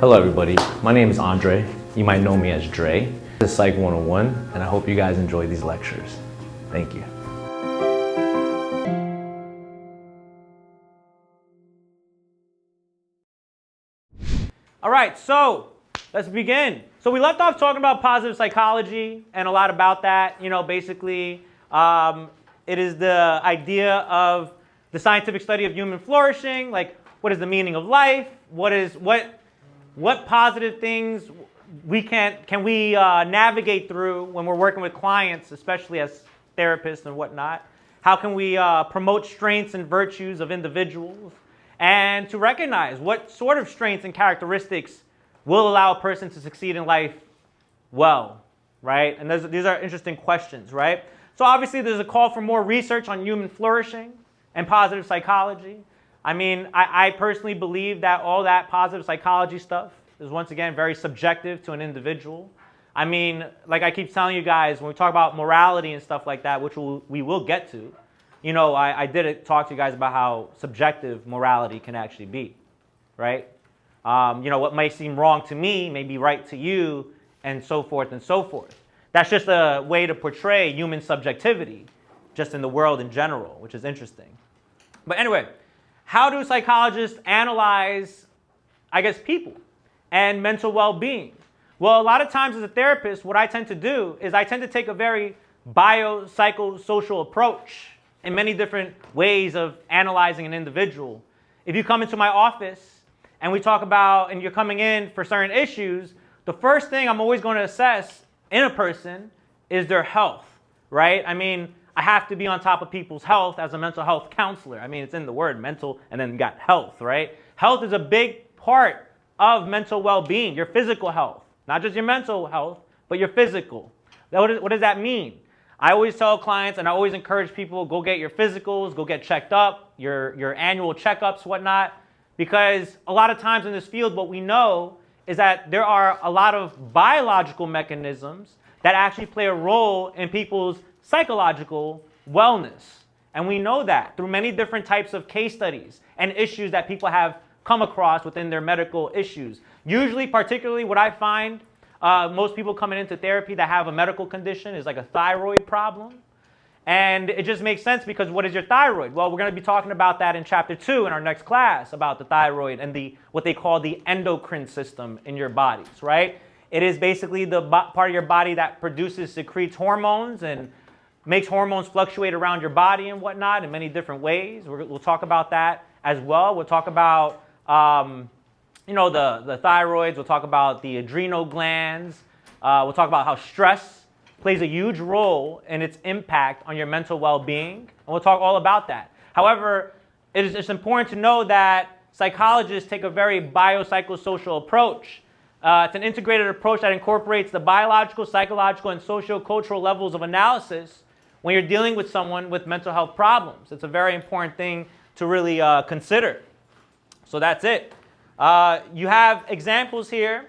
Hello everybody, my name is Andree. You might know me as Dre. This is Psych 101, and I hope you guys enjoy these lectures. Thank you. All right, so let's begin. So we left off talking about positive psychology and a lot about that. Basically, it is the idea of the scientific study of human flourishing, like what is the meaning of life, what positive things can we navigate through when we're working with clients, especially as therapists and whatnot. How can we promote strengths and virtues of individuals, and to recognize what sort of strengths and characteristics will allow a person to succeed in life well, right? And these are interesting questions, right? So obviously there's a call for more research on human flourishing and positive psychology. I mean, I personally believe that all that positive psychology stuff is, once again, very subjective to an individual. I mean, like I keep telling you guys, when we talk about morality and stuff like that, which we will get to, I did talk to you guys about how subjective morality can actually be, right? What might seem wrong to me may be right to you, and so forth and so forth. That's just a way to portray human subjectivity, just in the world in general, which is interesting. But anyway, how do psychologists analyze, people and mental well-being? Well, a lot of times as a therapist, what I tend to do is I tend to take a very biopsychosocial approach in many different ways of analyzing an individual. If you come into my office and we talk about, and you're coming in for certain issues, the first thing I'm always going to assess in a person is their health, right? I mean, I have to be on top of people's health as a mental health counselor. I mean, it's in the word mental, and then you got health, right? Health is a big part of mental well-being, your physical health. Not just your mental health, but your physical. What does that mean? I always tell clients, and I always encourage people, go get your physicals, go get checked up, your annual checkups, whatnot, because a lot of times in this field, what we know is that there are a lot of biological mechanisms that actually play a role in people's psychological wellness. And we know that through many different types of case studies and issues that people have come across within their medical issues. Usually, particularly what I find, most people coming into therapy that have a medical condition is like a thyroid problem. And it just makes sense because what is your thyroid? Well, we're going to be talking about that in chapter 2 in our next class about the thyroid and what they call the endocrine system in your bodies, right? It is basically the part of your body that secretes hormones and makes hormones fluctuate around your body and whatnot in many different ways. We'll talk about that as well. We'll talk about the thyroids. We'll talk about the adrenal glands. We'll talk about how stress plays a huge role in its impact on your mental well-being. And we'll talk all about that. However, it's important to know that psychologists take a very biopsychosocial approach. It's an integrated approach that incorporates the biological, psychological, and socio-cultural levels of analysis when you're dealing with someone with mental health problems. It's a very important thing to really consider. So that's it. You have examples here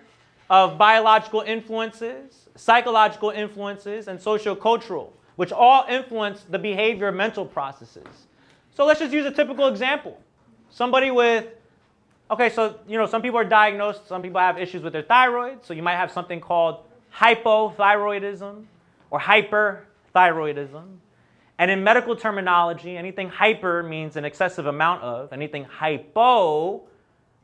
of biological influences, psychological influences, and sociocultural, which all influence the behavior of mental processes. So let's just use a typical example. Somebody with, some people are diagnosed, some people have issues with their thyroid, so you might have something called hypothyroidism or hyperthyroidism. And in medical terminology, anything hyper means an excessive amount of, anything hypo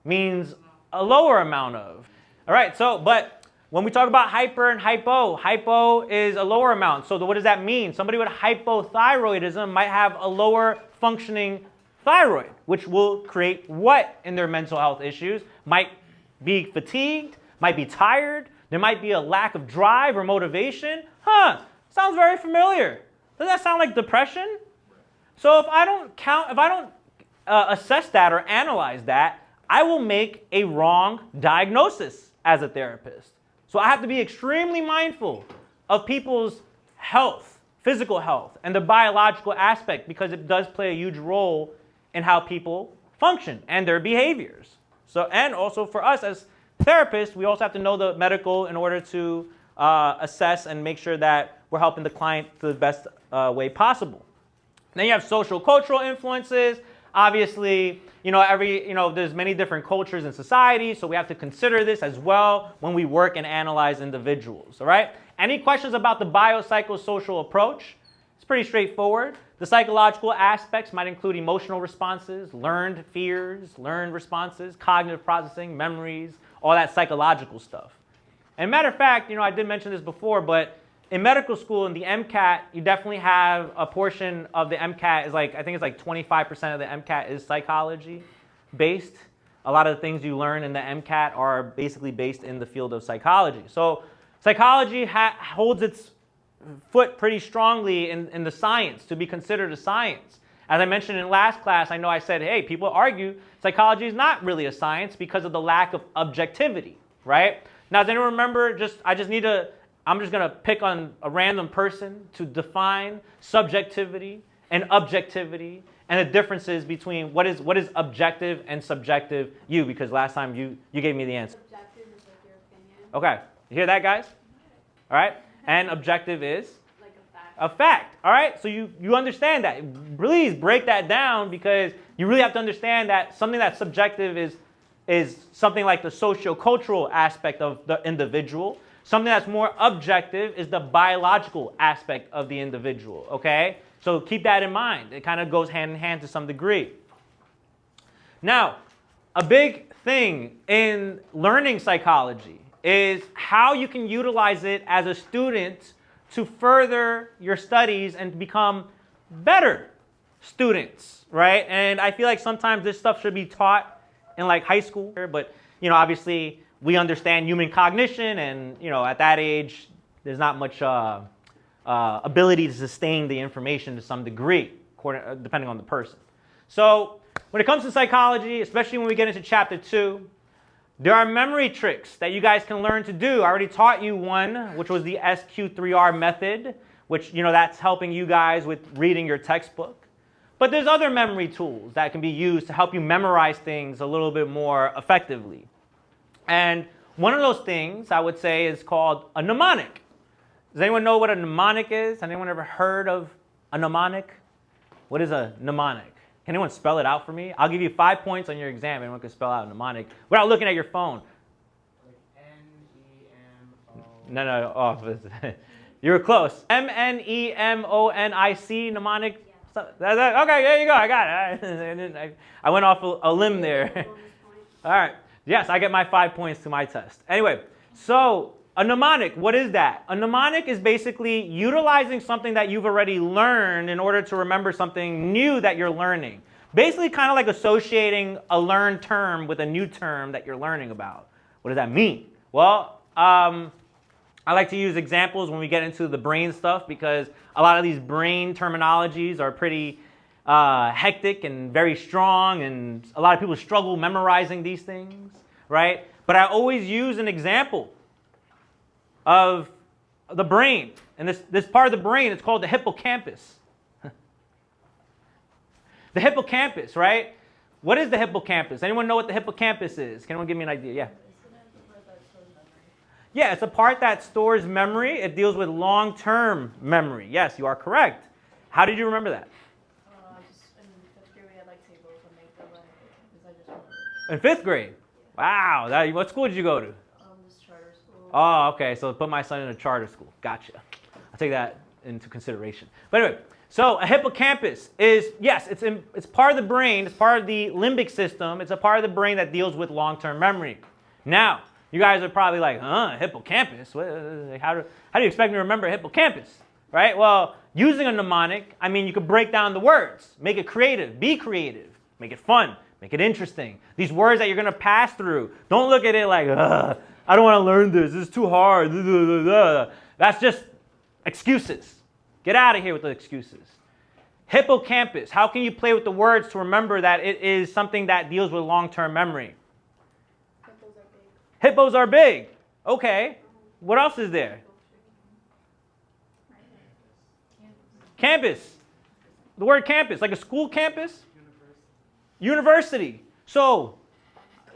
means a lower amount of. All right, but when we talk about hyper and hypo is a lower amount. So what does that mean? Somebody with hypothyroidism might have a lower functioning thyroid, which will create what in their mental health issues? Might be fatigued, might be tired, there might be a lack of drive or motivation. Sounds very familiar. Does that sound like depression? So if I don't assess that or analyze that, I will make a wrong diagnosis as a therapist. So I have to be extremely mindful of people's health, physical health, and the biological aspect, because it does play a huge role in how people function and their behaviors. So, and also for us as therapists, we also have to know the medical in order to assess and make sure that we're helping the client to the best way possible. Then you have social cultural influences. obviously, there's many different cultures and societies, so we have to consider this as well when we work and analyze individuals, all right? Any questions about the biopsychosocial approach? It's pretty straightforward. The psychological aspects might include emotional responses, learned fears, learned responses, cognitive processing, memories, all that psychological stuff. And matter of fact, I did mention this before, but in medical school, in the MCAT, you definitely have a portion of the MCAT I think it's like 25% of the MCAT is psychology based. A lot of the things you learn in the MCAT are basically based in the field of psychology. So psychology holds its foot pretty strongly in the science, to be considered a science. As I mentioned in last class, I know I said, hey, people argue psychology is not really a science because of the lack of objectivity, right? Now, does anyone remember, I'm just going to pick on a random person to define subjectivity and objectivity and the differences between what is objective and subjective, because last time you gave me the answer. Subjective is like your opinion. Okay, you hear that, guys? All right, and objective is? Like a fact. A fact, all right? So you understand that. Please break that down, because you really have to understand that something that's subjective is something like the socio-cultural aspect of the individual. Something that's more objective is the biological aspect of the individual, okay? So keep that in mind. It kind of goes hand in hand to some degree. Now, a big thing in learning psychology is how you can utilize it as a student to further your studies and become better students, right? And I feel like sometimes this stuff should be taught in like high school, but obviously we understand human cognition, and at that age there's not much ability to sustain the information to some degree, depending on the person. So when it comes to psychology, especially when we get into chapter 2, there are memory tricks that you guys can learn to do. I already taught you one, which was the SQ3R method, which that's helping you guys with reading your textbook. But there's other memory tools that can be used to help you memorize things a little bit more effectively. And one of those things I would say is called a mnemonic. Does anyone know what a mnemonic is? Has anyone ever heard of a mnemonic? What is a mnemonic? Can anyone spell it out for me? I'll give you 5 points on your exam. Anyone can spell out a mnemonic without looking at your phone. Like N-E-M-O. No. Oh, you were close. M-N-E-M-O-N-I-C, mnemonic. Yes. Okay, there you go. I got it. I went off a limb there. All right. Yes, I get my 5 points to my test. Anyway, so a mnemonic, what is that? A mnemonic is basically utilizing something that you've already learned in order to remember something new that you're learning. Basically kind of like associating a learned term with a new term that you're learning about. What does that mean? Well, I like to use examples when we get into the brain stuff, because a lot of these brain terminologies are pretty hectic and very strong, and a lot of people struggle memorizing these things, right? But I always use an example of the brain. And this part of the brain, it's called the hippocampus. The hippocampus, right? What is the hippocampus? Anyone know what the hippocampus is? Can anyone give me an idea? Yeah. Yeah, it's a part that stores memory. It deals with long-term memory. Yes, you are correct. How did you remember that? Just in 5th grade we had like tables and make the way, because I just remember. In 5th grade? Wow. What school did you go to? This charter school. Oh, okay. So put my son in a charter school. Gotcha. I'll take that into consideration. But anyway, so a hippocampus is, yes, it's part of the brain. It's part of the limbic system. It's a part of the brain that deals with long-term memory. Now, you guys are probably like, hippocampus? How do you expect me to remember hippocampus? Right? Well, using a mnemonic, you could break down the words. Make it creative. Be creative. Make it fun. Make it interesting. These words that you're going to pass through, don't look at it like, I don't want to learn this. This is too hard. That's just excuses. Get out of here with the excuses. Hippocampus. How can you play with the words to remember that it is something that deals with long-term memory? Hippos are big. Hippos are big. Okay. What else is there? Campus. The word campus, like a school campus? University. So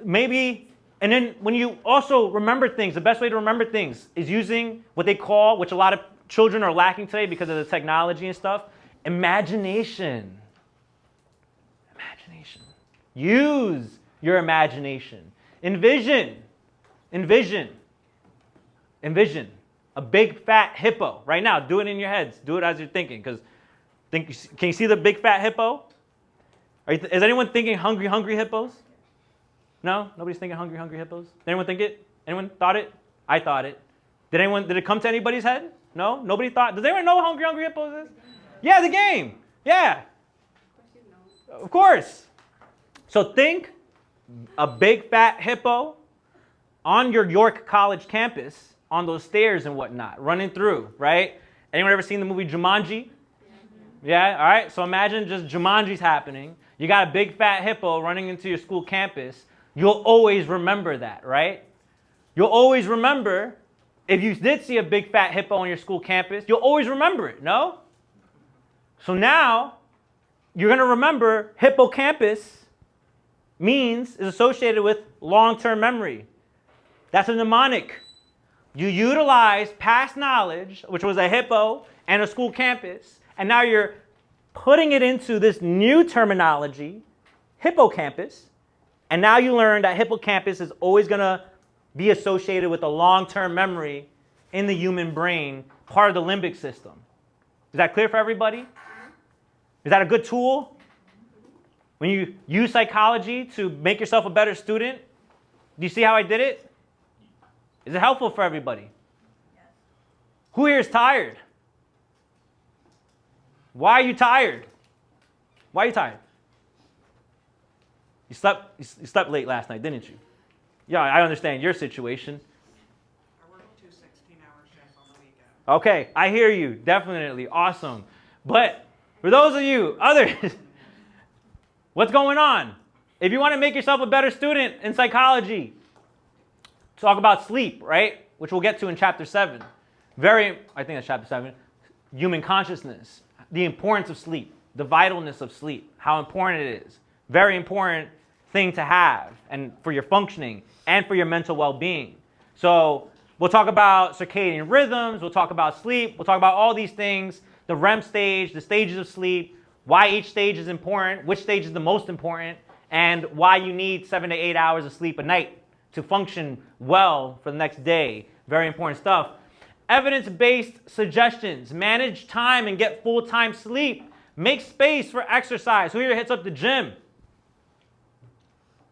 maybe, and then when you also remember things, the best way to remember things is using what they call, which a lot of children are lacking today because of the technology and stuff, imagination. Imagination. imagination. Use your imagination. Envision a big fat hippo. Right now, do it in your heads. Do it as you're thinking. Can you see the big fat hippo? Is anyone thinking hungry hippos? No? Nobody's thinking hungry hippos? Did anyone think it? Anyone thought it? I thought it. Did it come to anybody's head? No? Nobody thought? Does anyone know what hungry hippos is? Yeah, the game. Yeah. Of course. So think a big fat hippo on your York College campus on those stairs and whatnot, running through, right? Anyone ever seen the movie Jumanji? Yeah, all right. So imagine just Jumanji's happening. You got a big fat hippo running into your school campus. You'll always remember that, right? You'll always remember, if you did see a big fat hippo on your school campus, you'll always remember it, no? So now, you're going to remember hippocampus is associated with long-term memory. That's a mnemonic. You utilize past knowledge, which was a hippo and a school campus, and now you're putting it into this new terminology, hippocampus, and now you learn that hippocampus is always going to be associated with a long-term memory in the human brain, part of the limbic system. Is that clear for everybody? Is that a good tool? When you use psychology to make yourself a better student, do you see how I did it? Is it helpful for everybody? Yes. Who here is tired? Why are you tired? Why are you tired? You slept late last night, didn't you? Yeah, I understand your situation. I work 2 16-hour shifts on the weekend. Okay, I hear you. Definitely. Awesome. But for those of you, others, what's going on? If you want to make yourself a better student in psychology, talk about sleep, right? Which we'll get to in chapter 7. I think that's chapter 7. Human consciousness. The importance of sleep. The vitalness of sleep. How important it is. Very important thing to have, and for your functioning and for your mental well-being. So we'll talk about circadian rhythms, we'll talk about sleep, we'll talk about all these things, the REM stage, the stages of sleep, why each stage is important, which stage is the most important, and why you need 7 to 8 hours of sleep a night to function well for the next day. Very important stuff. Evidence-based suggestions. Manage time and get full-time sleep. Make space for exercise. Who here hits up the gym?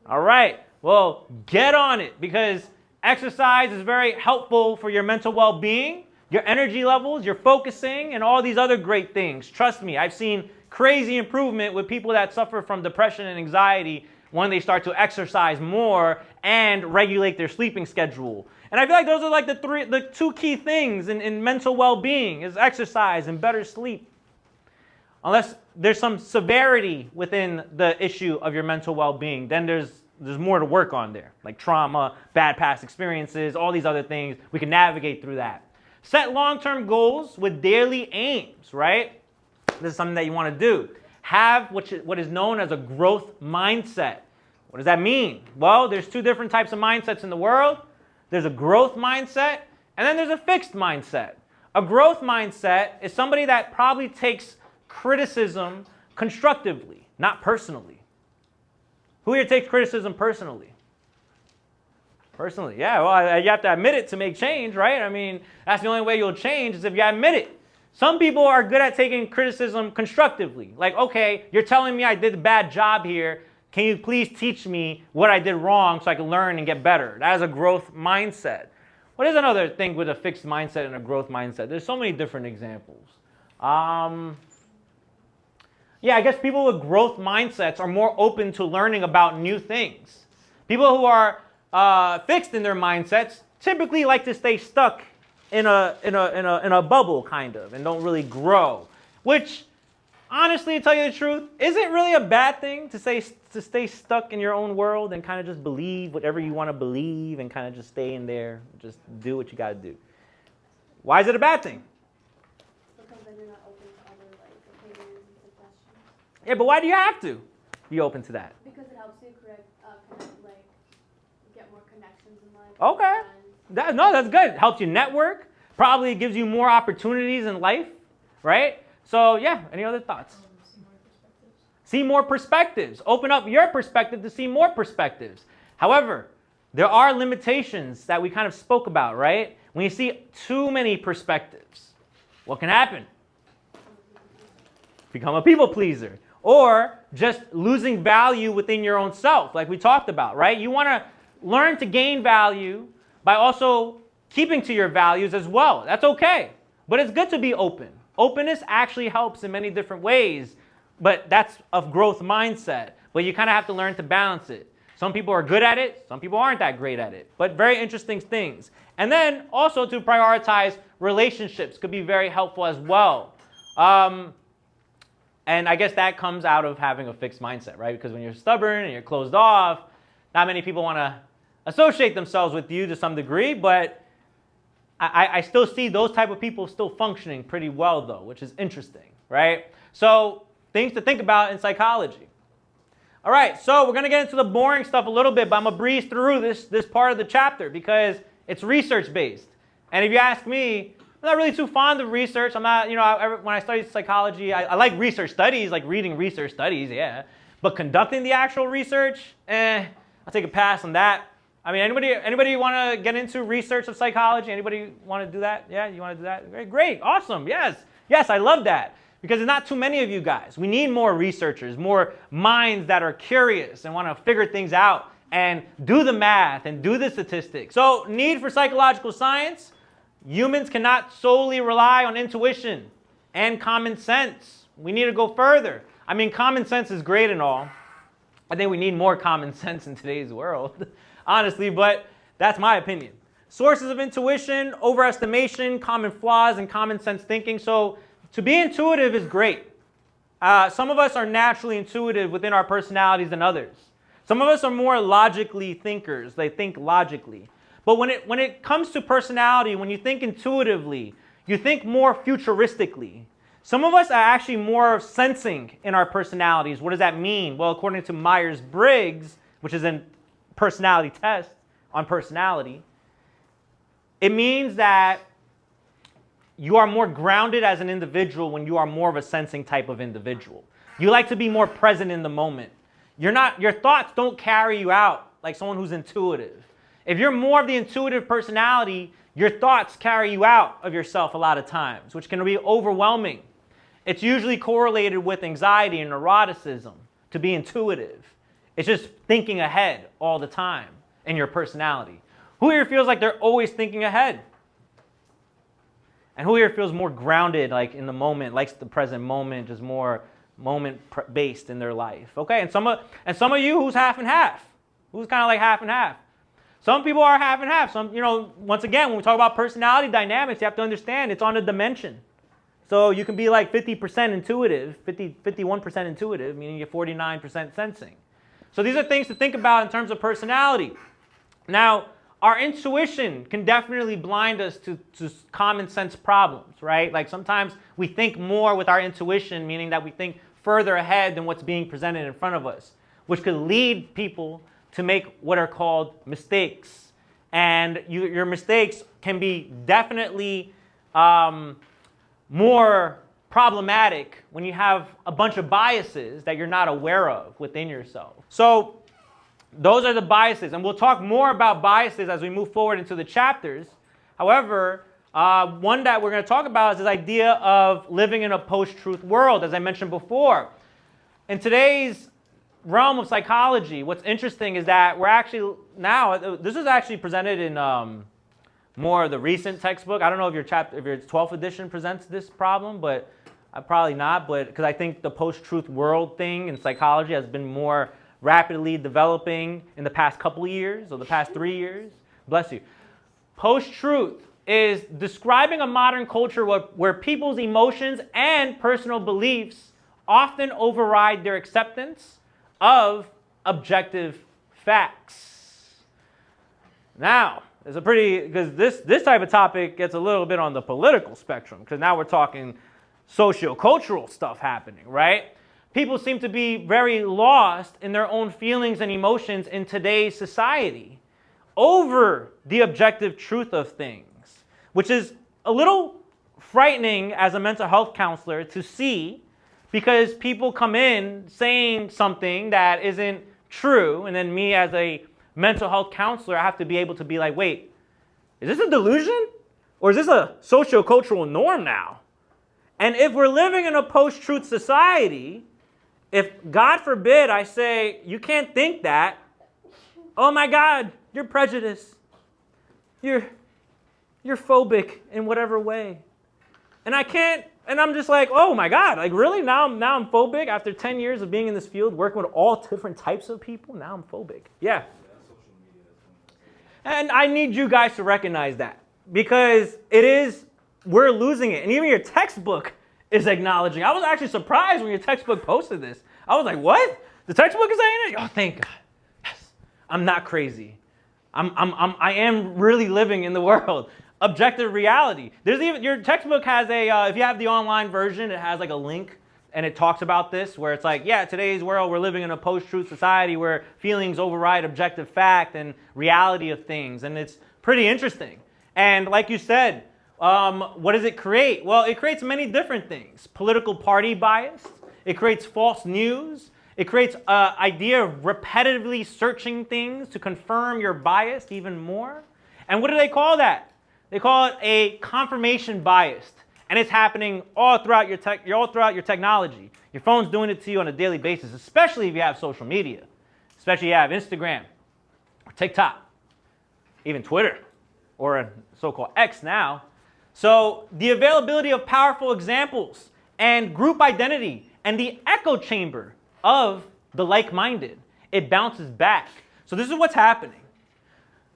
All right, well, get on it, because exercise is very helpful for your mental well-being, your energy levels, your focusing, and all these other great things. Trust me, I've seen crazy improvement with people that suffer from depression and anxiety when they start to exercise more and regulate their sleeping schedule. And I feel like those are like the two key things in mental well-being is exercise and better sleep. Unless there's some severity within the issue of your mental well-being, then there's more to work on there, like trauma, bad past experiences, all these other things. We can navigate through that. Set long-term goals with daily aims, right? This is something that you want to do. Have what is known as a growth mindset. What does that mean? Well, there's 2 different types of mindsets in the world. There's a growth mindset, and then there's a fixed mindset. A growth mindset is somebody that probably takes criticism constructively, not personally. Who here takes criticism personally? Personally, yeah. Well, you have to admit it to make change, right? I mean, that's the only way you'll change is if you admit it. Some people are good at taking criticism constructively. Like, okay, you're telling me I did a bad job here. Can you please teach me what I did wrong so I can learn and get better? That is a growth mindset. What is another thing with a fixed mindset and a growth mindset? There's so many different examples. Yeah, I guess people with growth mindsets are more open to learning about new things. People who are fixed in their mindsets typically like to stay stuck in a bubble, kind of, and don't really grow. Which, honestly, to tell you the truth, isn't really a bad thing to stay stuck in your own world and kind of just believe whatever you want to believe and kind of just stay in there, just do what you got to do. Why is it a bad thing? Because then you're not open to other opinions and suggestions. Yeah, but why do you have to be open to that? Because it helps you get more connections in life. Okay. That's good. It helps you network. Probably gives you more opportunities in life, right? So yeah, any other thoughts? See more perspectives. Open up your perspective to see more perspectives. However, there are limitations that we kind of spoke about, right? When you see too many perspectives, what can happen? Become a people pleaser. Or just losing value within your own self, like we talked about, right? You want to learn to gain value by also keeping to your values as well. That's okay. But it's good to be open. Openness actually helps in many different ways, but that's a growth mindset. But you kind of have to learn to balance it. Some people are good at it, some people aren't that great at it, but very interesting things. And then also to prioritize relationships could be very helpful as well. And I guess that comes out of having a fixed mindset, right? Because when you're stubborn and you're closed off, not many people want to associate themselves with you to some degree, but I still see those type of people still functioning pretty well though, which is interesting, right? So things to think about in psychology. All right, so we're going to get into the boring stuff a little bit, but I'm going to breeze through this part of the chapter because it's research-based. And if you ask me, I'm not really too fond of research. I'm not, when I studied psychology, I like research studies, like reading research studies, yeah. But conducting the actual research, I'll take a pass on that. I mean, anybody want to get into research of psychology? Anybody want to do that? Yeah, you want to do that? Great, awesome, yes, I love that. Because there's not too many of you guys. We need more researchers, more minds that are curious and want to figure things out and do the math and do the statistics. So, need for psychological science. Humans cannot solely rely on intuition and common sense. We need to go further. I mean, common sense is great and all. I think we need more common sense in today's world, honestly, but that's my opinion. Sources of intuition, overestimation, common flaws, and common sense thinking. So, to be intuitive is great. Some of us are naturally intuitive within our personalities than others. Some of us are more logically thinkers. They think logically. But when it comes to personality, when you think intuitively, you think more futuristically. Some of us are actually more sensing in our personalities. What does that mean? Well, according to Myers-Briggs, which is a personality test on personality, it means that you are more grounded as an individual when you are more of a sensing type of individual. You like to be more present in the moment. Your thoughts don't carry you out like someone who's intuitive. If you're more of the intuitive personality, your thoughts carry you out of yourself a lot of times, which can be overwhelming. It's usually correlated with anxiety and neuroticism to be intuitive. It's just thinking ahead all the time in your personality. Who here feels like they're always thinking ahead? And who here feels more grounded, like in the moment, likes the present moment, just more moment-based in their life? Okay, and some of you who's half and half, who's kind of like half and half. Some people are half and half. Some, once again, when we talk about personality dynamics, you have to understand it's on a dimension. So you can be like 50% intuitive, 51% intuitive, meaning you're 49% sensing. So these are things to think about in terms of personality. Now, our intuition can definitely blind us to common sense problems, right? Like sometimes we think more with our intuition, meaning that we think further ahead than what's being presented in front of us, which could lead people to make what are called mistakes. And your mistakes can be definitely more problematic when you have a bunch of biases that you're not aware of within yourself. So those are the biases, and we'll talk more about biases as we move forward into the chapters. However, one that we're going to talk about is this idea of living in a post-truth world, as I mentioned before. In today's realm of psychology, what's interesting is that we're actually now, this is actually presented in more of the recent textbook. I don't know if your 12th edition presents this problem, but probably not, but because I think the post-truth world thing in psychology has been more rapidly developing in the past couple of years, or the past 3 years. Bless you. Post-truth is describing a modern culture where people's emotions and personal beliefs often override their acceptance of objective facts. Now, it's because this type of topic gets a little bit on the political spectrum, because now we're talking socio-cultural stuff happening, right? People seem to be very lost in their own feelings and emotions in today's society over the objective truth of things, which is a little frightening as a mental health counselor to see, because people come in saying something that isn't true, and then me as a mental health counselor, I have to be able to be like, wait, is this a delusion? Or is this a socio-cultural norm now? And if we're living in a post-truth society, if, God forbid, I say, you can't think that, oh my God, you're prejudiced. You're phobic in whatever way. And I can't, and I'm just like, oh my God, like really? Now I'm phobic after 10 years of being in this field, working with all different types of people? Now I'm phobic. Yeah. And I need you guys to recognize that, because we're losing it. And even your textbook is acknowledging. I was actually surprised when your textbook posted this. I was like, what? The textbook is saying it? Oh, thank God. Yes. I'm not crazy. I am really living in the world. Objective reality. There's even, your textbook has if you have the online version, it has like a link and it talks about this where it's like, yeah, today's world, we're living in a post-truth society where feelings override objective fact and reality of things. And it's pretty interesting. And like you said, what does it create? Well, it creates many different things. Political party bias. It creates false news. It creates an idea of repetitively searching things to confirm your bias even more. And what do they call that? They call it a confirmation bias. And it's happening all throughout your technology. Your phone's doing it to you on a daily basis, especially if you have social media. Especially if you have Instagram, or TikTok, even Twitter, or so-called X now. So the availability of powerful examples and group identity and the echo chamber of the like-minded, it bounces back. So this is what's happening.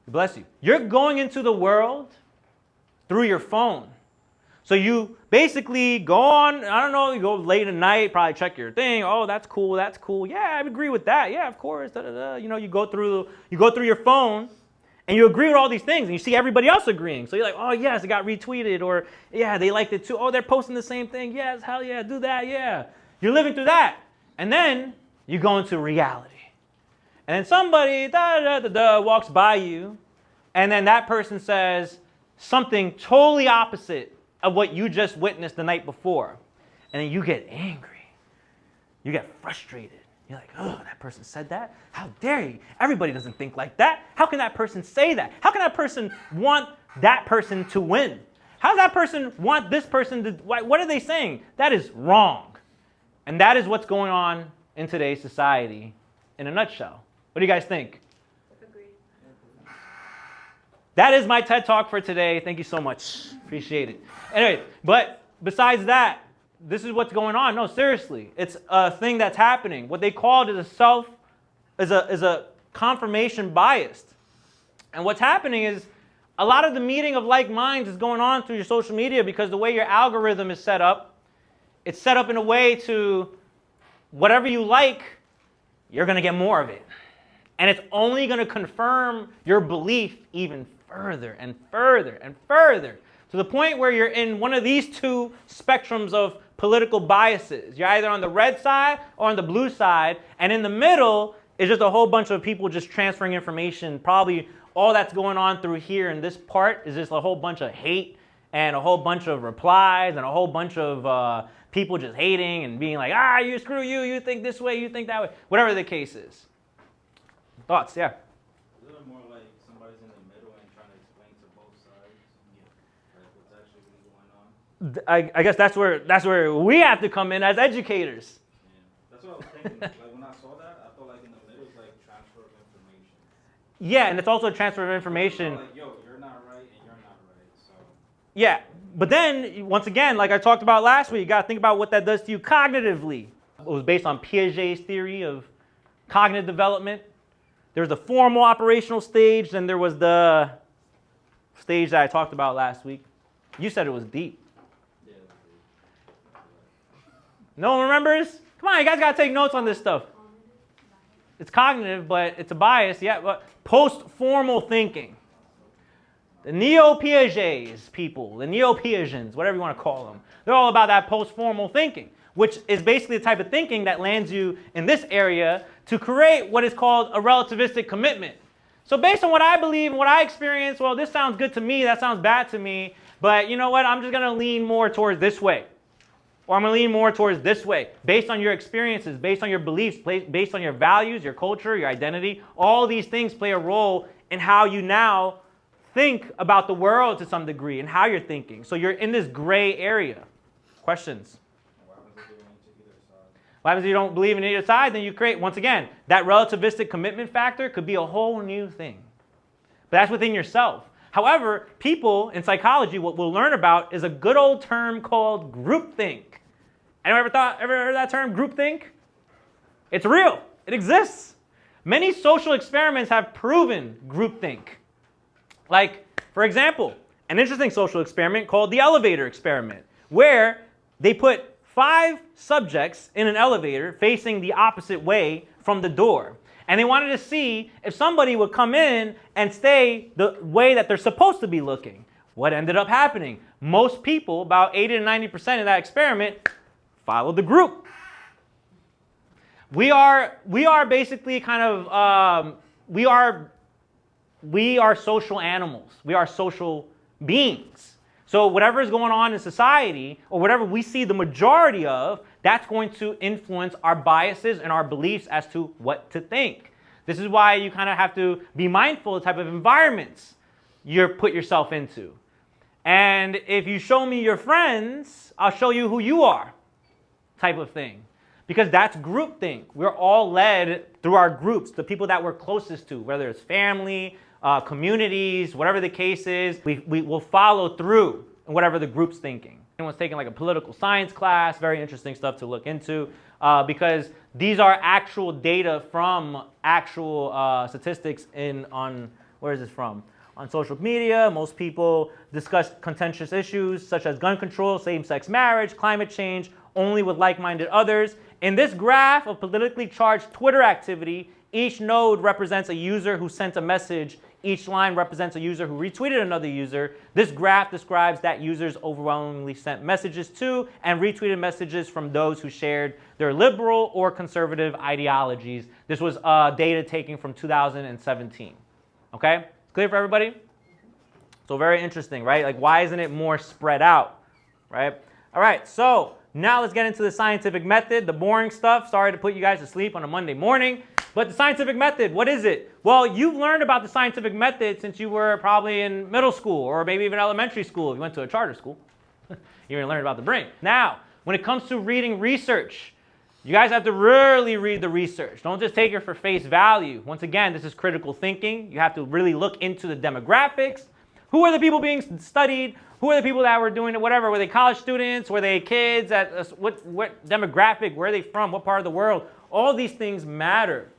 Bless you. You're going into the world through your phone. So you basically go on, I don't know, you go late at night, probably check your thing. Oh, that's cool, that's cool. Yeah, I agree with that. Yeah, of course. Da, da, da. You know, you go through your phone and you agree with all these things and you see everybody else agreeing. So you're like, oh yes, it got retweeted, or yeah, they liked it too. Oh, they're posting the same thing. Yes, hell yeah, do that, yeah. You're living through that. And then you go into reality. And then somebody walks by you, and then that person says something totally opposite of what you just witnessed the night before. And then you get angry. You get frustrated. You're like, oh, that person said that? How dare you? Everybody doesn't think like that. How can that person say that? How can that person want that person to win? How does that person want this person to, what are they saying? That is wrong. And that is what's going on in today's society in a nutshell. What do you guys think? Agreed. That is my TED Talk for today. Thank you so much. Appreciate it. Anyway, but besides that, this is what's going on. No, seriously. It's a thing that's happening. What they called is a confirmation bias. And what's happening is a lot of the meeting of like minds is going on through your social media because the way your algorithm is set up, it's set up in a way to whatever you like, you're going to get more of it. And it's only going to confirm your belief even further and further and further, to the point where you're in one of these two spectrums of political biases. You're either on the red side or on the blue side, and in the middle is just a whole bunch of people just transferring information. Probably all that's going on through here in this part is just a whole bunch of hate and a whole bunch of replies and a whole bunch of people just hating and being like, you screw you, you think this way, you think that way, whatever the case is. Thoughts? Yeah. Is it more like somebody's in the middle and trying to explain to both sides, like what's actually really going on? I guess that's where we have to come in as educators. Yeah, that's what I was thinking. Like when I saw that, I thought like in the middle is like transfer of information. Yeah, and it's also a transfer of information. Like, yo, you're not right and you're not right. So. Yeah, but then once again, like I talked about last week, you got to think about what that does to you cognitively. It was based on Piaget's theory of cognitive development. There was the formal operational stage, then there was the stage that I talked about last week. You said it was deep. Yeah. No one remembers? Come on, you guys got to take notes on this stuff. It's cognitive, but it's a bias. Yeah, but post-formal thinking. The neo-Piagets people, the neo-Piagens, whatever you want to call them, they're all about that post-formal thinking, which is basically the type of thinking that lands you in this area to create what is called a relativistic commitment. So based on what I believe and what I experience, well, this sounds good to me, that sounds bad to me, but you know what, I'm just going to lean more towards this way. or I'm going to lean more towards this way, based on your experiences, based on your beliefs, based on your values, your culture, your identity. All these things play a role in how you now think about the world to some degree and how you're thinking. So you're in this gray area. Questions? What happens if you don't believe in either side? Then you create, once again, that relativistic commitment factor could be a whole new thing. But that's within yourself. However, people in psychology, what we'll learn about is a good old term called groupthink. Anyone ever heard that term, groupthink? It's real. It exists. Many social experiments have proven groupthink. Like, for example, an interesting social experiment called the elevator experiment, where they put 5 subjects in an elevator facing the opposite way from the door. And they wanted to see if somebody would come in and stay the way that they're supposed to be looking. What ended up happening? Most people, about 80 to 90% of that experiment, followed the group. We are basically kind of, we are social animals. We are social beings. So whatever is going on in society, or whatever we see the majority of, that's going to influence our biases and our beliefs as to what to think. This is why you kind of have to be mindful of the type of environments you put yourself into. And if you show me your friends, I'll show you who you are, type of thing. Because that's groupthink. We're all led through our groups, the people that we're closest to, whether it's family, communities, whatever the case is, we will follow through in whatever the group's thinking. Anyone's taking like a political science class, very interesting stuff to look into, because these are actual data from actual statistics on, where is this from? On social media. Most people discuss contentious issues such as gun control, same-sex marriage, climate change, only with like-minded others. In this graph of politically charged Twitter activity, each node represents a user who sent a message. Each line represents a user who retweeted another user. This graph describes that users overwhelmingly sent messages to and retweeted messages from those who shared their liberal or conservative ideologies. This was data taken from 2017. Okay? Clear for everybody? So very interesting, right? Like, why isn't it more spread out, right? All right, so now let's get into the scientific method, the boring stuff. Sorry to put you guys to sleep on a Monday morning. But the scientific method, what is it? Well, you've learned about the scientific method since you were probably in middle school or maybe even elementary school if you went to a charter school. You're going to learn about the brain. Now, when it comes to reading research, you guys have to really read the research. Don't just take it for face value. Once again, this is critical thinking. You have to really look into the demographics. Who are the people being studied? Who are the people that were doing it, whatever? Were they college students? Were they kids? What demographic? Where are they from? What part of the world? All these things matter.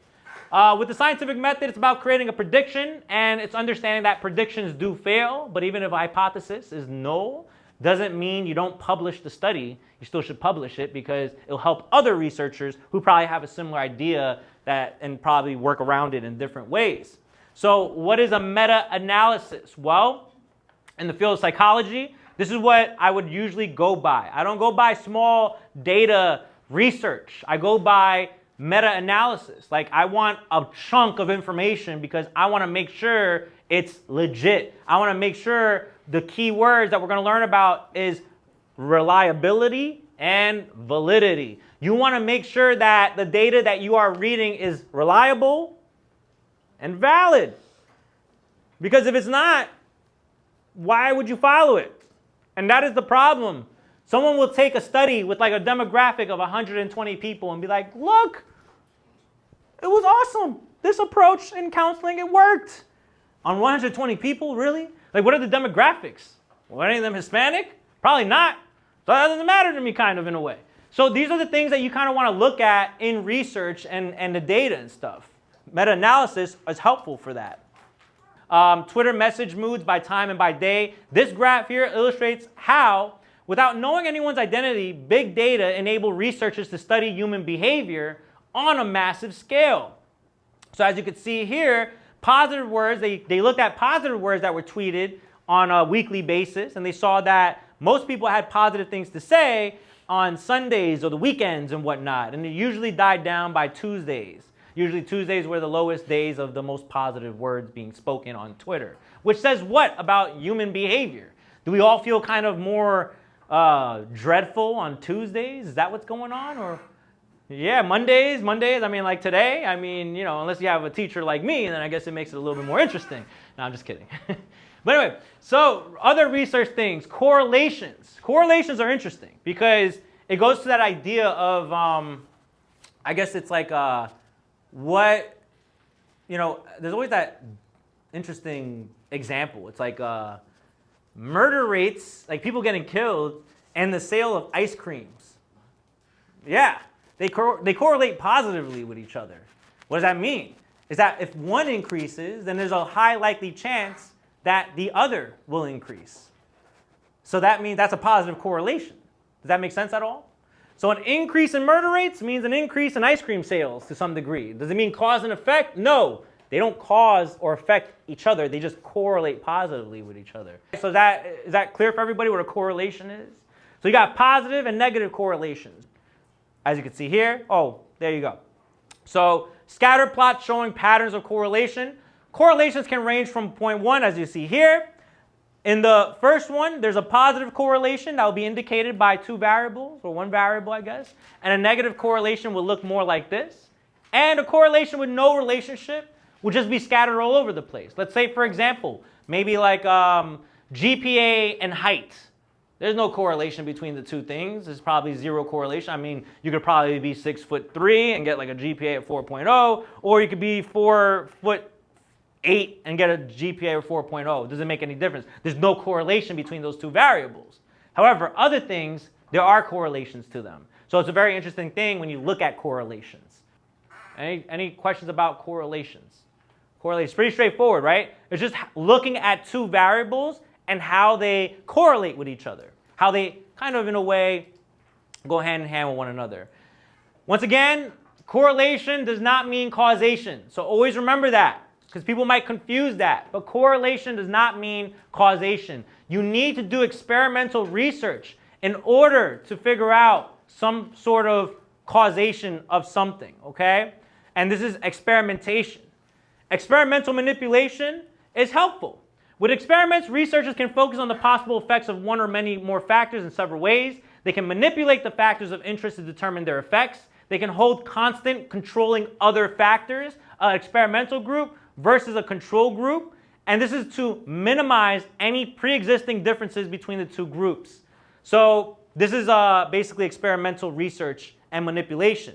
With the scientific method, it's about creating a prediction, and it's understanding that predictions do fail, but even if a hypothesis is null, doesn't mean you don't publish the study. You still should publish it because it'll help other researchers who probably have a similar idea and probably work around it in different ways. So what is a meta-analysis? Well, in the field of psychology, this is what I would usually go by. I don't go by small data research. I go by meta-analysis. Like, I want a chunk of information because I want to make sure it's legit. I want to make sure the key words that we're going to learn about is reliability and validity. You want to make sure that the data that you are reading is reliable and valid. Because if it's not, why would you follow it? And that is the problem. Someone will take a study with like a demographic of 120 people and be like, look, it was awesome. This approach in counseling, it worked. On 120 people, really? Like, what are the demographics? Well, are any of them Hispanic? Probably not. So that doesn't matter to me, kind of, in a way. So these are the things that you kind of want to look at in research and the data and stuff. Meta-analysis is helpful for that. Twitter message moods by time and by day. This graph here illustrates how, without knowing anyone's identity, big data enable researchers to study human behavior on a massive scale. So as you can see here, positive words, they looked at positive words that were tweeted on a weekly basis, and they saw that most people had positive things to say on Sundays or the weekends and whatnot, and it usually died down by Tuesdays. Usually Tuesdays were the lowest days of the most positive words being spoken on Twitter, which says what about human behavior? Do we all feel kind of more dreadful on Tuesdays? Is that what's going on? Or yeah, Mondays, I mean, like today, I mean, you know, unless you have a teacher like me, then I guess it makes it a little bit more interesting. No, I'm just kidding. But anyway, so other research things, correlations. Correlations are interesting because it goes to that idea of, I guess it's like what, you know, there's always that interesting example. It's like murder rates, like people getting killed, and the sale of ice creams. Yeah, they correlate positively with each other. What does that mean? Is that if one increases, then there's a high likely chance that the other will increase. So that means that's a positive correlation. Does that make sense at all? So an increase in murder rates means an increase in ice cream sales to some degree. Does it mean cause and effect? No. They don't cause or affect each other. They just correlate positively with each other. So is that clear for everybody what a correlation is? So you got positive and negative correlations. As you can see here, oh, there you go. So scatter plots showing patterns of correlation. Correlations can range from 0.1, as you see here. In the first one, there's a positive correlation that will be indicated by two variables, or one variable, I guess. And a negative correlation will look more like this. And a correlation with no relationship will just be scattered all over the place. Let's say, for example, maybe like GPA and height. There's no correlation between the two things. There's probably zero correlation. I mean, you could probably be 6'3" and get like a GPA of 4.0, or you could be 4'8" and get a GPA of 4.0. It doesn't make any difference. There's no correlation between those two variables. However, other things, there are correlations to them. So it's a very interesting thing when you look at correlations. Any questions about correlations? Correlations, pretty straightforward, right? It's just looking at two variables and how they correlate with each other. How they kind of, in a way, go hand in hand with one another. Once again, correlation does not mean causation. So always remember that, because people might confuse that. But correlation does not mean causation. You need to do experimental research in order to figure out some sort of causation of something, okay? And this is experimentation. Experimental manipulation is helpful. With experiments, researchers can focus on the possible effects of one or many more factors in several ways. They can manipulate the factors of interest to determine their effects. They can hold constant, controlling other factors, an experimental group versus a control group. And this is to minimize any pre-existing differences between the two groups. So this is basically experimental research and manipulation.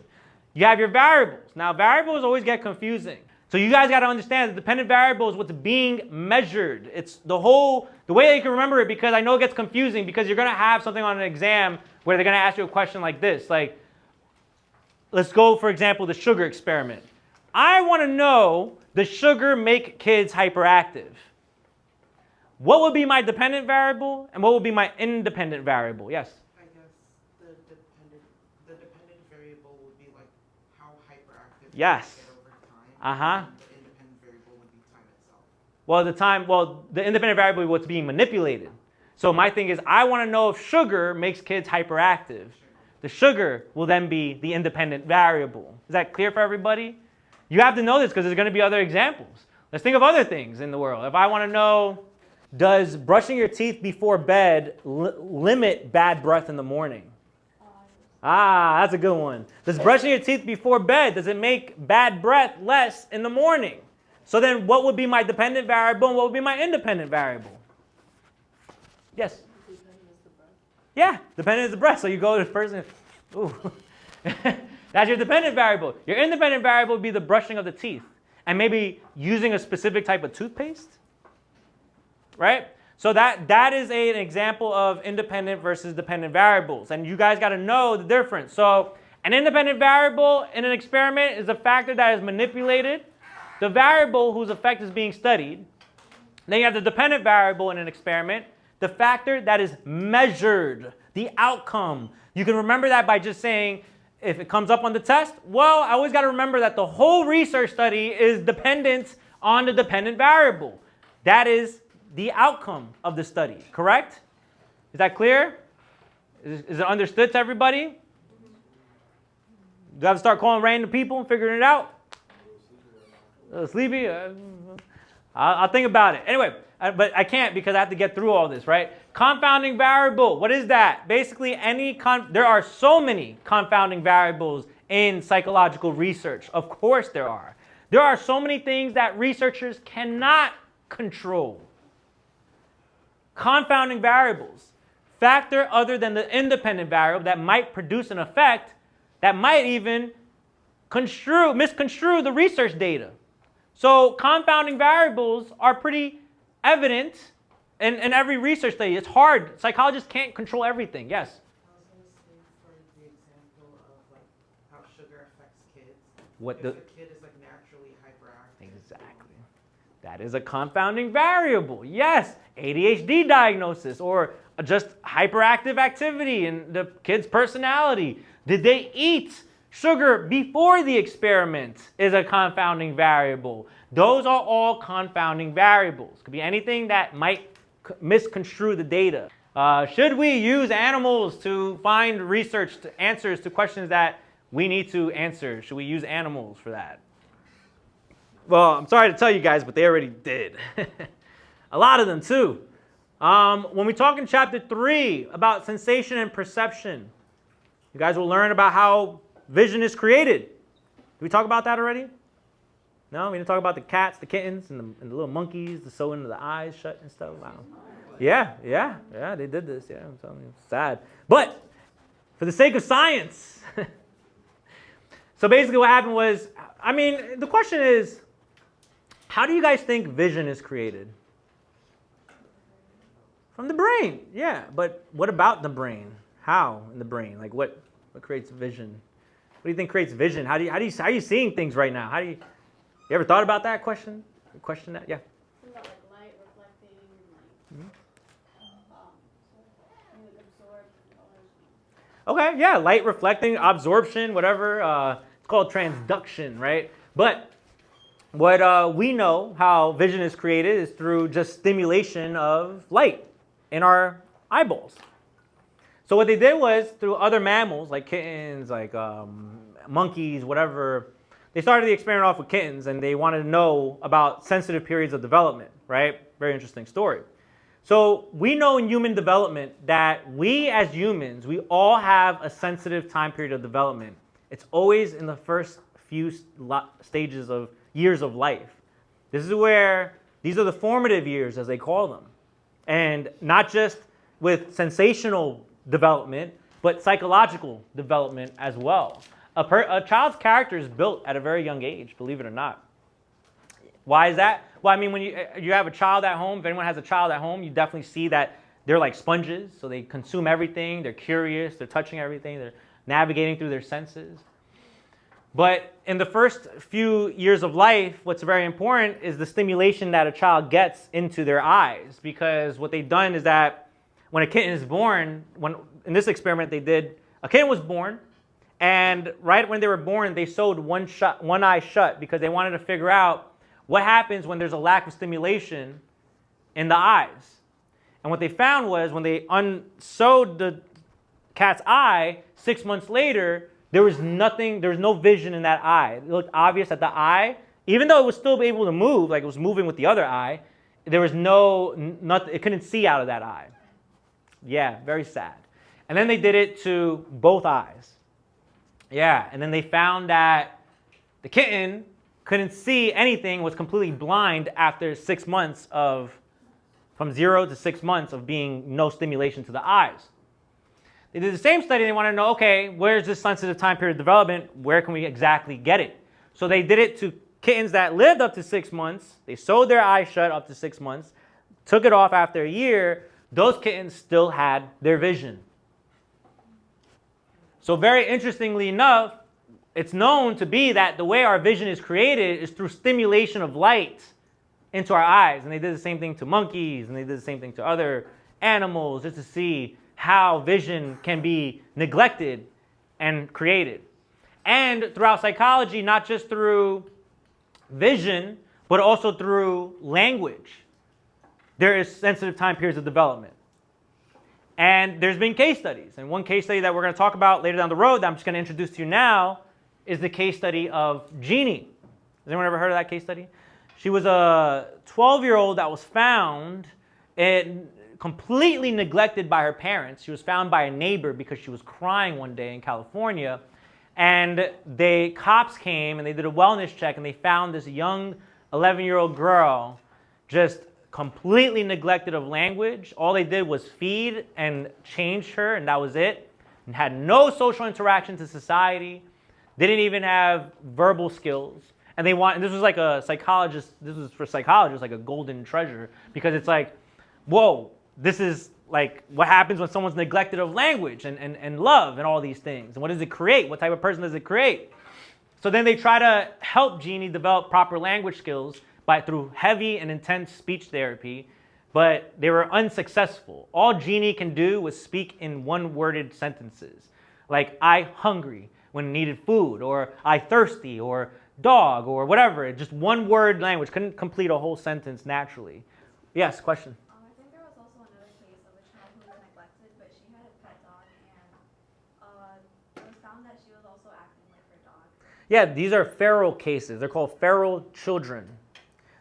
You have your variables. Now, variables always get confusing. So you guys got to understand the dependent variable is what's being measured. It's the way that you can remember it, because I know it gets confusing because you're going to have something on an exam where they're going to ask you a question like this. Like, let's go, for example, the sugar experiment. I want to know, does sugar make kids hyperactive? What would be my dependent variable and what would be my independent variable? Yes? I guess the dependent variable would be like how hyperactive you Yes. get over time. Uh-huh. And the independent variable would be time itself. The independent variable is what's being manipulated. So my thing is, I want to know if sugar makes kids hyperactive. The sugar will then be the independent variable. Is that clear for everybody? You have to know this because there's going to be other examples. Let's think of other things in the world. If I want to know, does brushing your teeth before bed limit bad breath in the morning? Ah, that's a good one. Does brushing your teeth before bed, does it make bad breath less in the morning? So then what would be my dependent variable and what would be my independent variable? Yes? Yeah, dependent is the breath. So you go to the person, ooh. That's your dependent variable. Your independent variable would be the brushing of the teeth and maybe using a specific type of toothpaste, right? So that is an example of independent versus dependent variables. And you guys got to know the difference. So an independent variable in an experiment is a factor that is manipulated, the variable whose effect is being studied. Then you have the dependent variable in an experiment, the factor that is measured, the outcome. You can remember that by just saying, if it comes up on the test, well, I always got to remember that the whole research study is dependent on the dependent variable. That is the outcome of the study, correct? Is that clear? Is it understood to everybody? Do I have to start calling random people and figuring it out? A little sleepy? I'll think about it. Anyway, but I can't because I have to get through all this, right? Confounding variable, what is that? Basically, there are so many confounding variables in psychological research. Of course there are. There are so many things that researchers cannot control. Confounding variables, factor other than the independent variable that might produce an effect that might even misconstrue the research data. So confounding variables are pretty evident in every research study. It's hard. Psychologists can't control everything. Yes? I was going to say for the example of like how sugar affects kids. What If the a kid is like naturally hyperactive. Exactly. That is a confounding variable. Yes, ADHD diagnosis or just hyperactive activity in the kid's personality. Did they eat sugar before the experiment is a confounding variable. Those are all confounding variables. Could be anything that might misconstrue the data. Should we use animals to find research answers to questions that we need to answer? Should we use animals for that? Well, I'm sorry to tell you guys, but they already did. A lot of them too. When we talk in chapter 3 about sensation and perception, you guys will learn about how vision is created. Did we talk about that already? No, we didn't talk about the cats, the kittens, and the little monkeys, the sewing of the eyes shut and stuff. Wow. Yeah, they did this. Yeah, I'm telling you, it's sad. But for the sake of science, so basically what happened was, the question is, how do you guys think vision is created? From the brain, yeah. But what about the brain? How in the brain? Like what creates vision? What do you think creates vision? How are you seeing things right now? You ever thought about that question? Question that? Yeah. Something about like light reflecting and like absorb colors. Okay, yeah, light reflecting, absorption, whatever. It's called transduction, right? But what we know how vision is created is through just stimulation of light in our eyeballs. So what they did was, through other mammals, like kittens, like monkeys, whatever, they started the experiment off with kittens, and they wanted to know about sensitive periods of development, right? Very interesting story. So we know in human development that we as humans, we all have a sensitive time period of development. It's always in the first few stages of years of life. These are the formative years, as they call them. And not just with sensational development, but psychological development as well. A child's character is built at a very young age, believe it or not. Why is that? Well, when you have a child at home, if anyone has a child at home, you definitely see that they're like sponges, so they consume everything, they're curious, they're touching everything, they're navigating through their senses. But in the first few years of life, what's very important is the stimulation that a child gets into their eyes, because what they've done is that when a kitten is born, in this experiment they did, a kitten was born, and right when they were born, they sewed one eye shut because they wanted to figure out what happens when there's a lack of stimulation in the eyes. And what they found was when they unsewed the cat's eye, 6 months later, there was no vision in that eye. It looked obvious that the eye, even though it was still able to move, like it was moving with the other eye, there was nothing, it couldn't see out of that eye. Yeah, very sad. And then they did it to both eyes. Yeah, and then they found that the kitten couldn't see anything, was completely blind after 6 months from 0 to 6 months of being no stimulation to the eyes. They did the same study. They wanted to know, okay, where's this sensitive time period of development? Where can we exactly get it? So they did it to kittens that lived up to 6 months. They sewed their eyes shut up to 6 months, took it off after a year. Those kittens still had their vision. So very interestingly enough, it's known to be that the way our vision is created is through stimulation of light into our eyes. And they did the same thing to monkeys, and they did the same thing to other animals, just to see how vision can be neglected and created. And throughout psychology, not just through vision, but also through language, there is sensitive time periods of development. And there's been case studies. And one case study that we're going to talk about later down the road that I'm just going to introduce to you now is the case study of Jeannie. Has anyone ever heard of that case study? She was a 12-year-old that was found and completely neglected by her parents. She was found by a neighbor because she was crying one day in California. And cops came and they did a wellness check and they found this young 11-year-old girl just completely neglected of language. All they did was feed and change her, and that was it. And had no social interaction to society. Didn't even have verbal skills. And this was like a psychologist, this was for psychologists, like a golden treasure, because it's like, whoa, this is like what happens when someone's neglected of language and love and all these things. And what does it create? What type of person does it create? So then they try to help Jeannie develop proper language skills through heavy and intense speech therapy, but they were unsuccessful. All Jeannie can do was speak in one-worded sentences, like I hungry when needed food, or I thirsty, or dog, or whatever. Just one-word language. Couldn't complete a whole sentence naturally. Yes, question? I think there was also another case of a child who was neglected, but she had a pet dog, and it was found that she was also acting like her dog. Yeah, these are feral cases. They're called feral children.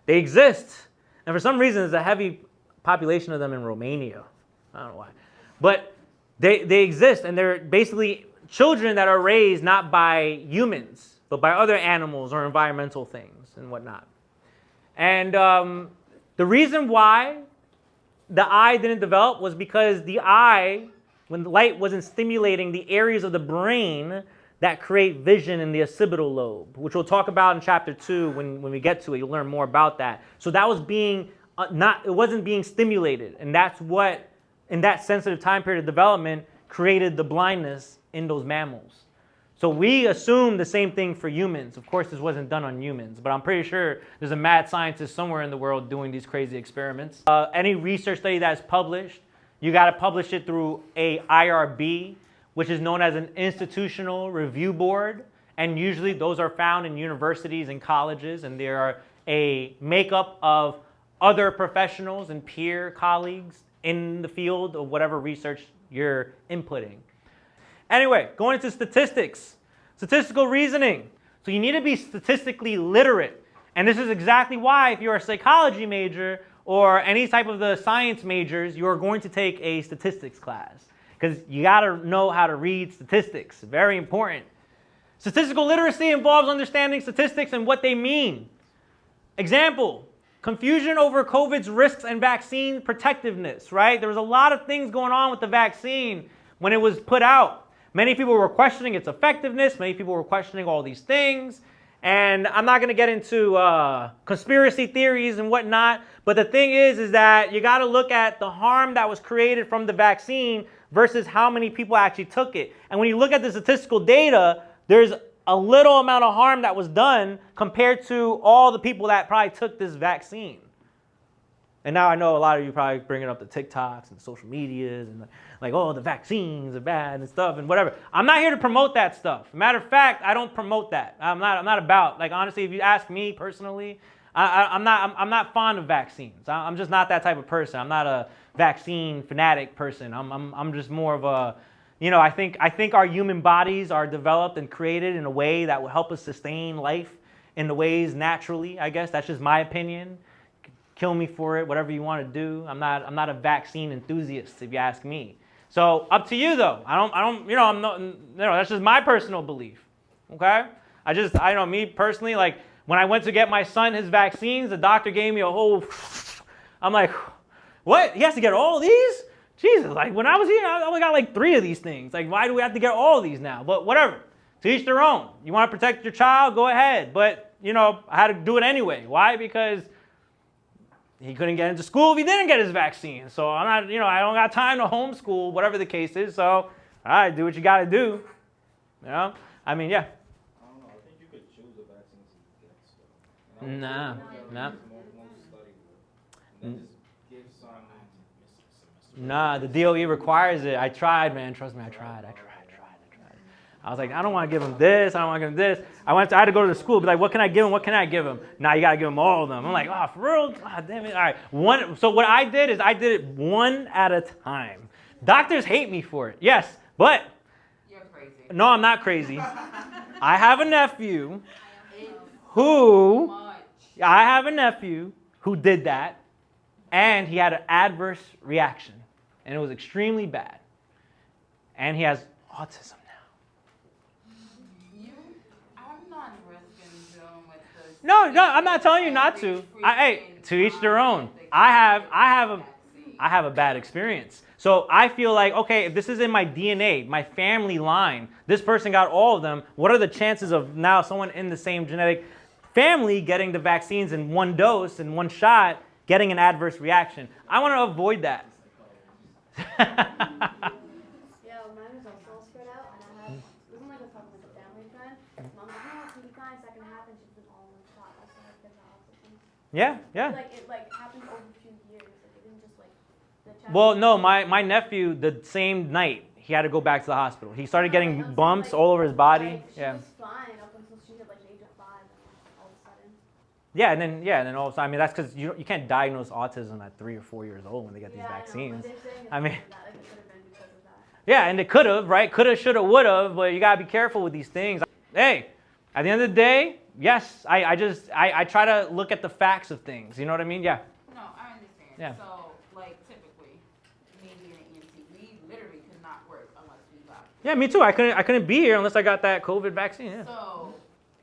They exist. And for some reason, there's a heavy population of them in Romania. I don't know why. But they exist, and they're basically children that are raised not by humans, but by other animals or environmental things and whatnot. And the reason why the eye didn't develop was because the eye, when the light wasn't stimulating the areas of the brain that create vision in the occipital lobe, which we'll talk about in chapter 2 when we get to it. You'll learn more about that. So that was it wasn't being stimulated. And that's what, in that sensitive time period of development, created the blindness in those mammals. So we assume the same thing for humans. Of course, this wasn't done on humans, but I'm pretty sure there's a mad scientist somewhere in the world doing these crazy experiments. Any research study that's published, you got to publish it through a IRB, which is known as an institutional review board. And usually those are found in universities and colleges, and they are a makeup of other professionals and peer colleagues in the field of whatever research you're inputting. Anyway, going into statistics, statistical reasoning. So you need to be statistically literate. And this is exactly why if you're a psychology major or any type of the science majors, you're going to take a statistics class. Because you got to know how to read statistics. Very important. Statistical literacy involves understanding statistics and what they mean. Example, confusion over COVID's risks and vaccine protectiveness, right? There was a lot of things going on with the vaccine when it was put out. Many people were questioning its effectiveness. Many people were questioning all these things. And I'm not going to get into conspiracy theories and whatnot. But the thing is that you got to look at the harm that was created from the vaccine versus how many people actually took it. And when you look at the statistical data, there's a little amount of harm that was done compared to all the people that probably took this vaccine. And now I know a lot of you probably bringing up the TikToks and social medias and like, oh, the vaccines are bad and stuff and whatever. I'm not here to promote that stuff. Matter of fact, I don't promote that. I'm not about, like, honestly, if you ask me personally, I'm not fond of vaccines. I'm just not that type of person. I'm not a vaccine fanatic person. I'm just more of a, I think our human bodies are developed and created in a way that will help us sustain life in the ways naturally, I guess. That's just my opinion. Kill me for it, whatever you want to do. I'm not a vaccine enthusiast, if you ask me. So up to you though. I'm not, that's just my personal belief. Okay? Me personally, like when I went to get my son his vaccines, the doctor gave me a whole, I'm like, what? He has to get all these? Jesus, like when I was here, I only got like 3 of these things. Like why do we have to get all these now? But whatever, to each their own. You want to protect your child, go ahead. But, I had to do it anyway. Why? Because he couldn't get into school if he didn't get his vaccine. So I'm not, I don't got time to homeschool, whatever the case is. So, all right, do what you got to do. I mean, yeah. I don't know. I think you could choose the vaccines you get. So. Nah. Most study and then just give some. Nah, the DOE requires it. I tried, man. Trust me, I tried. I was like, I don't want to give him this. I don't want to give him this. I had to go to the school, be like, what can I give him? What can I give him? Nah, you got to give him all of them. I'm like, oh, for real? Oh, damn it. All right. So what I did is I did it one at a time. Doctors hate me for it. Yes, but. You're crazy. No, I'm not crazy. I have a nephew who I have a nephew who did that, and he had an adverse reaction, and it was extremely bad. And he has autism now. I'm not risking dealing with this. No, I'm not telling you not to. Hey, to each their own. I have a bad experience. So I feel like, okay, if this is in my DNA, my family line, this person got all of them, what are the chances of now someone in the same genetic family getting the vaccines in one dose and one shot, getting an adverse reaction? I want to avoid that. Yeah, mine was also spread out, and I had, it wasn't like a talk with a family friend. Mom was like, no, it's gonna be fine, it's not gonna happen. She's been all in one shot. That's why I get the autism. Yeah. It happened over a few years. Like, it didn't just, like, the child. Well, no, my nephew, the same night, he had to go back to the hospital. He started getting bumps all over his body. She Yeah. was fine up until she hit, like, the age of 5, and then all of a sudden. Yeah, and then all of a sudden, I mean, that's because you can't diagnose autism at 3 or 4 years old when they get these vaccines. I mean, it could have been because of that. yeah, and it could have, right? Could have, should have, would have, but you gotta be careful with these things. Hey, at the end of the day, yes, I try to look at the facts of things. You know what I mean? Yeah. No, I understand. Yeah. So, like, typically, me being an ENT, we literally could not work unless we got. Yeah, me too. I couldn't be here unless I got that COVID vaccine. Yeah. So,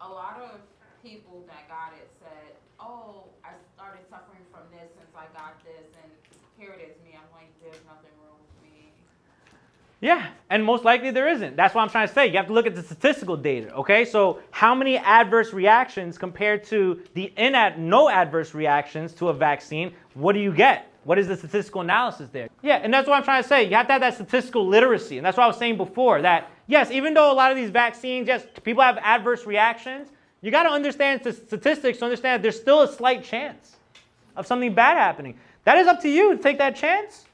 a lot of people that got it said, oh, I started suffering from this since I got this, and here it is me. I'm like, there's nothing wrong with me. Yeah, and most likely there isn't. That's what I'm trying to say. You have to look at the statistical data, okay? So how many adverse reactions compared to the no adverse reactions to a vaccine, what do you get? What is the statistical analysis there? Yeah, and that's what I'm trying to say. You have to have that statistical literacy. And that's what I was saying before, that yes, even though a lot of these vaccines, yes, people have adverse reactions, you got to understand the statistics to understand that there's still a slight chance of something bad happening. That is up to you to take that chance.